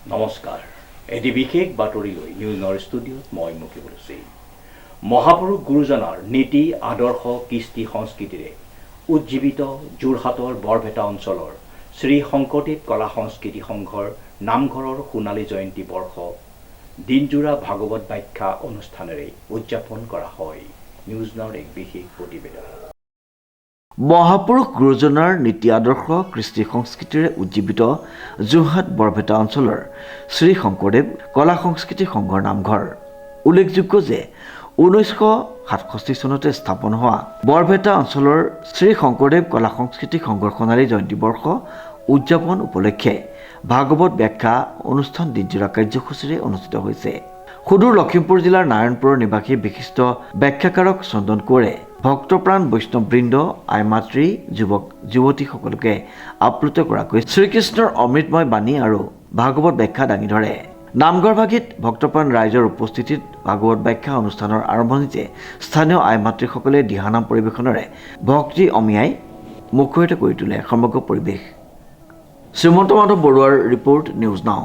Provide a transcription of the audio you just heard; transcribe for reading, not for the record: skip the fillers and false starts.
নমস্কাৰ এটি বিশেষ বাতৰি লৈ নিউজৰ ষ্টুডিঅ'ত মই মুকিবুল হুছেইন। মহাপুৰুষ গুৰুজনাৰ নীতি আদৰ্শ কৃষ্টি সংস্কৃতিৰে উজ্জীৱিত যোৰহাটৰ বৰপেটা অঞ্চলৰ শ্ৰী শংকৰদেৱ কলা সংস্কৃতি সংঘৰ নামঘৰৰ সোণালী জয়ন্তী বৰ্ষ দিনজোৰা ভাগৱত ব্যাখ্যা অনুষ্ঠানেৰে উদযাপন কৰা হয়। নিউজৰ এক বিশেষ প্ৰতিবেদন। মহাপুৰুষ গুৰুজনাৰ নীতি আদৰ্শ কৃষ্টি সংস্কৃতিৰে উজ্জীৱিত যোৰহাট বৰপেটা অঞ্চলৰ শ্ৰী শংকৰদেৱ কলা সংস্কৃতি সংঘৰ নামঘৰ। উল্লেখযোগ্য যে 1967 চনতে স্থাপন হোৱা বৰপেটা অঞ্চলৰ শ্ৰী শংকৰদেৱ কলা সংস্কৃতি সংঘৰ সোণালী জয়ন্তী বৰ্ষ উদযাপন উপলক্ষে ভাগৱত ব্যাখ্যা অনুষ্ঠান দিনজোৰা কাৰ্যসূচীৰে অনুষ্ঠিত হৈছে। সুদূৰ লখিমপুৰ জিলাৰ নাৰায়ণপুৰৰ নিবাসী বিশিষ্ট ব্যাখ্যাকাৰক চন্দন কোঁৱৰে ভক্তপ্ৰাণ বৈষ্ণৱবৃন্দ আই মাতৃ যুৱক যুৱতীসকলকে আপ্লুত কৰাকৈ শ্ৰীকৃষ্ণৰ অমৃতময় বাণী আৰু ভাগৱত ব্যাখ্যা দাঙি ধৰে। নামঘৰভাগিত ভক্তপ্ৰাণ ৰাইজৰ উপস্থিতিত ভাগৱত ব্যাখ্যা অনুষ্ঠানৰ আৰম্ভণিতে স্থানীয় আই মাতৃসকলে দিহানাম পৰিৱেশনেৰে ভক্তি অমিয়াই মুখৰিত কৰি তোলে সমগ্ৰ পৰিৱেশ। শ্ৰীমন্ত মাধৱ বৰুৱাৰ ৰিপৰ্ট, নিউজ নাও।